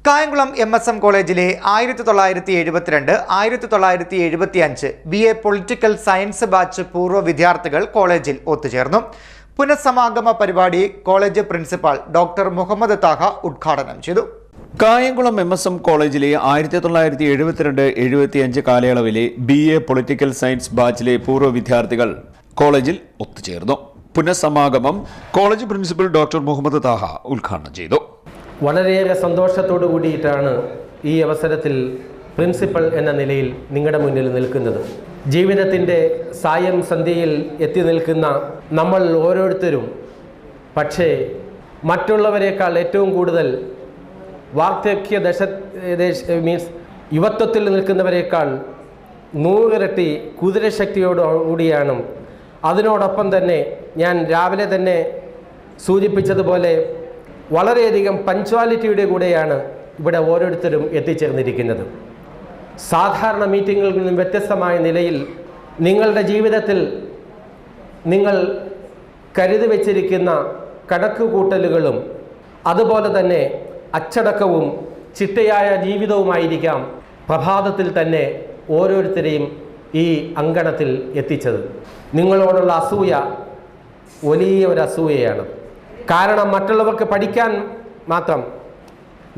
Kayamkulam MSM കോളേജിലെ 1972, 1975 BA political science batch പൂർവ്വ വിദ്യാർത്ഥികൾ കോളേജിൽ ഒത്തുചേർന്നു. പുനഃസമാഗമ പരിപാടി college principal doctor Muhammad Taha ഉദ്ഘാടനം ചെയ്തു. കായംകുളം MSM കോളേജിലെ 1972-75 കാലയളവിലെ BA പൊളിറ്റിക്കൽ സയൻസ് ബാച്ചിലെ പൂർവ്വ വിദ്യാർത്ഥികൾ കോളേജിൽ ഒത്തുചേർന്നു. പുനഃസമാഗമം college principal doctor Muhammad Taha ഉദ്ഘാടനം ചെയ്തു. വളരെയേറെ സന്തോഷത്തോടു കൂടിയിട്ടാണ് ഈ അവസരത്തിൽ പ്രിൻസിപ്പൽ എന്ന നിലയിൽ നിങ്ങളുടെ മുന്നിൽ നിൽക്കുന്നത്. ജീവിതത്തിൻ്റെ സായം സന്ധ്യയിൽ എത്തി നിൽക്കുന്ന നമ്മൾ ഓരോരുത്തരും പക്ഷേ മറ്റുള്ളവരെക്കാൾ ഏറ്റവും കൂടുതൽ വാർദ്ധക്യ യുവത്വത്തിൽ നിൽക്കുന്നവരെക്കാൾ 100 ഇരട്ടി കുതിരശക്തിയോടുകൂടിയാണ്. അതിനോടൊപ്പം തന്നെ ഞാൻ രാവിലെ തന്നെ സൂചിപ്പിച്ചതുപോലെ വളരെയധികം പഞ്ച്വാലിറ്റിയുടെ കൂടെയാണ് ഇവിടെ ഓരോരുത്തരും എത്തിച്ചേർന്നിരിക്കുന്നത്. സാധാരണ മീറ്റിങ്ങുകളിൽ നിന്നും വ്യത്യസ്തമായ നിലയിൽ നിങ്ങളുടെ ജീവിതത്തിൽ നിങ്ങൾ കരുതി വച്ചിരിക്കുന്ന കണക്കുകൂട്ടലുകളും അതുപോലെ തന്നെ അച്ചടക്കവും ചിട്ടയായ ജീവിതവുമായിരിക്കാം പ്രഭാതത്തിൽ തന്നെ ഓരോരുത്തരെയും ഈ അങ്കണത്തിൽ എത്തിച്ചത്. നിങ്ങളോടുള്ള അസൂയ വലിയ ഒരു അസൂയയാണ്. കാരണം മറ്റുള്ളവർക്ക് പഠിക്കാൻ മാത്രം.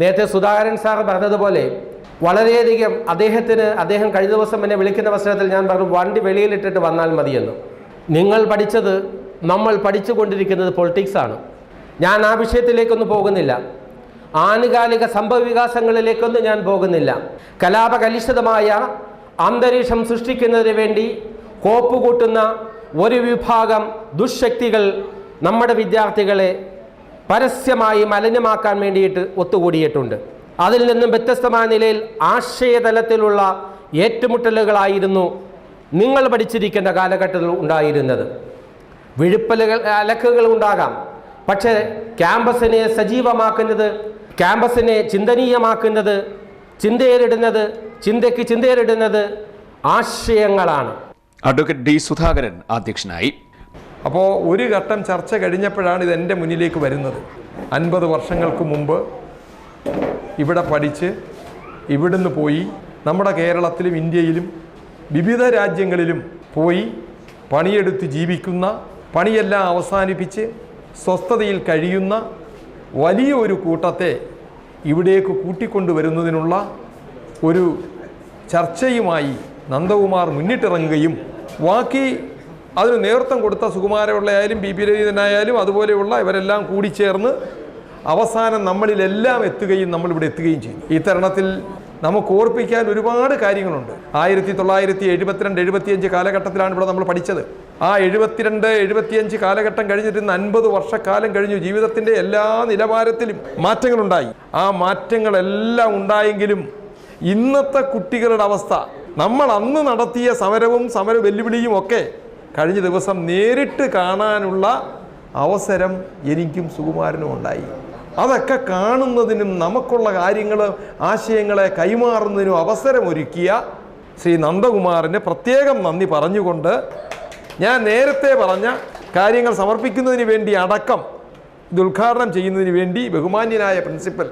നേരത്തെ സുധാകരൻ സാർ പറഞ്ഞതുപോലെ വളരെയധികം അദ്ദേഹം കഴിഞ്ഞ ദിവസം എന്നെ വിളിക്കുന്ന അവസരത്തിൽ ഞാൻ പറഞ്ഞു, വണ്ടി വെളിയിലിട്ടിട്ട് വന്നാൽ മതിയെന്ന്. നിങ്ങൾ പഠിച്ചത്, നമ്മൾ പഠിച്ചുകൊണ്ടിരിക്കുന്നത് പൊളിറ്റിക്സാണ്. ഞാൻ ആ വിഷയത്തിലേക്കൊന്നും പോകുന്നില്ല. ആനുകാലിക സംഭവവികാസങ്ങളിലേക്കൊന്നും ഞാൻ പോകുന്നില്ല. കലാപകലുഷിതമായ അന്തരീക്ഷം സൃഷ്ടിക്കുന്നതിന് വേണ്ടി കോപ്പുകൂട്ടുന്ന ഒരു വിഭാഗം ദുഷ്ശക്തികൾ നമ്മുടെ വിദ്യാർത്ഥികളെ പരസ്യമായി മലിനമാക്കാൻ വേണ്ടിയിട്ട് ഒത്തുകൂടിയിട്ടുണ്ട്. അതിൽ നിന്നും വ്യത്യസ്തമായ നിലയിൽ ആശയതലത്തിലുള്ള ഏറ്റുമുട്ടലുകളായിരുന്നു നിങ്ങൾ പഠിച്ചിരിക്കുന്ന കാലഘട്ടത്തിൽ ഉണ്ടായിരുന്നത്. അലക്കുകൾ ഉണ്ടാകാം, പക്ഷേ ക്യാമ്പസിനെ സജീവമാക്കുന്നത്, ക്യാമ്പസിനെ ചിന്തനീയമാക്കുന്നത്, ചിന്തയിലിടുന്നത് ആശയങ്ങളാണ്. Advocate D. സുധാകരൻ അധ്യക്ഷനായി. അപ്പോൾ ഒരു ഘട്ടം ചർച്ച കഴിഞ്ഞപ്പോഴാണ് ഇത് എൻ്റെ മുന്നിലേക്ക് വരുന്നത്. 50 വർഷങ്ങൾക്ക് മുമ്പ് ഇവിടെ പഠിച്ച് ഇവിടുന്ന് പോയി നമ്മുടെ കേരളത്തിലും ഇന്ത്യയിലും വിവിധ രാജ്യങ്ങളിലും പോയി പണിയെടുത്ത് ജീവിക്കുന്ന, പണിയെല്ലാം അവസാനിപ്പിച്ച് സ്വസ്ഥതയിൽ കഴിയുന്ന വലിയ ഒരു കൂട്ടത്തെ ഇവിടേക്ക് കൂട്ടിക്കൊണ്ടുവരുന്നതിനുള്ള ഒരു ചർച്ചയുമായി നന്ദകുമാർ മുന്നിട്ടിറങ്ങുകയും ബാക്കി അതിന് നേതൃത്വം കൊടുത്ത സുകുമാരപിള്ളയായാലും BP രവീന്ദ്രനായാലും അതുപോലെയുള്ള ഇവരെല്ലാം കൂടിച്ചേർന്ന് അവസാനം നമ്മളിലെല്ലാം എത്തുകയും നമ്മളിവിടെ എത്തുകയും ചെയ്തു. ഈ തരുണത്തിൽ നമുക്ക് ഓർപ്പിക്കാൻ ഒരുപാട് കാര്യങ്ങളുണ്ട്. 1972-75 കാലഘട്ടത്തിലാണ് ഇവിടെ നമ്മൾ പഠിച്ചത്. ആ 72-75 കാലഘട്ടം കഴിഞ്ഞിട്ട് 50 വർഷക്കാലം കഴിഞ്ഞു. ജീവിതത്തിൻ്റെ എല്ലാ നിലവാരത്തിലും മാറ്റങ്ങളുണ്ടായി. ആ മാറ്റങ്ങളെല്ലാം ഉണ്ടായെങ്കിലും ഇന്നത്തെ കുട്ടികളുടെ അവസ്ഥ, നമ്മൾ അന്ന് നടത്തിയ സമര വെല്ലുവിളിയും ഒക്കെ കഴിഞ്ഞ ദിവസം നേരിട്ട് കാണാനുള്ള അവസരം എനിക്കും സുകുമാരനും ഉണ്ടായി. അതൊക്കെ കാണുന്നതിനും നമുക്കുള്ള ആശയങ്ങളെ കൈമാറുന്നതിനും അവസരമൊരുക്കിയ ശ്രീ നന്ദകുമാറിന് പ്രത്യേകം നന്ദി പറഞ്ഞുകൊണ്ട് ഞാൻ നേരത്തെ പറഞ്ഞ കാര്യങ്ങൾ സമർപ്പിക്കുന്നതിന് വേണ്ടി അടക്കം ഇത് ഉദ്ഘാടനം ചെയ്യുന്നതിന് വേണ്ടി ബഹുമാന്യനായ പ്രിൻസിപ്പൽ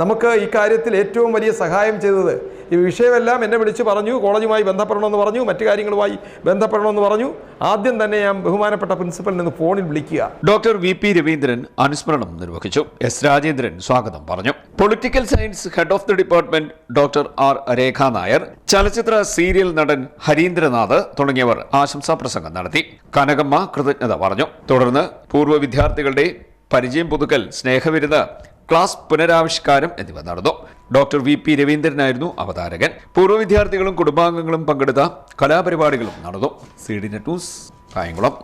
നമുക്ക് ഈ കാര്യത്തിൽ ഏറ്റവും വലിയ സഹായം ചെയ്തത്, ഈ വിഷയമെല്ലാം എന്നെ വിളിച്ച് പറഞ്ഞു, കോളേജുമായി ബന്ധപ്പെടണമെന്ന് പറഞ്ഞു, മറ്റു കാര്യങ്ങളുമായി ബന്ധപ്പെടണമെന്ന് പറഞ്ഞു. ആദ്യം തന്നെ ഞാൻ ബഹുമാനപ്പെട്ട പ്രിൻസിപ്പലിൽ നിന്ന് ഫോണിൽ വിളിക്കുക. ഡോക്ടർ VP രവീന്ദ്രൻ അനുസ്മരണം നിർവഹിച്ചു. S. രാജേന്ദ്രൻ സ്വാഗതം പറഞ്ഞു. Political science head of the department doctor R. രേഖാ നായർ, ചലച്ചിത്ര സീരിയൽ നടൻ ഹരീന്ദ്രനാഥ് തുടങ്ങിയവർ ആശംസാ പ്രസംഗം നടത്തി. കനകമ്മ കൃതജ്ഞത പറഞ്ഞു. തുടർന്ന് പൂർവ്വ വിദ്യാർത്ഥികളുടെ പരിചയം പുതുക്കൽ, സ്നേഹവിരുന്ന്, ക്ലാസ് പുനരാവിഷ്കാരം എന്നിവ നടന്നു. ഡോക്ടർ VP രവീന്ദ്രനായിരുന്നു അവതാരകൻ. പൂർവ്വ വിദ്യാർത്ഥികളും കുടുംബാംഗങ്ങളും പങ്കെടുത്ത കലാപരിപാടികളും നടന്നു. CDNet news, Kayamkulam.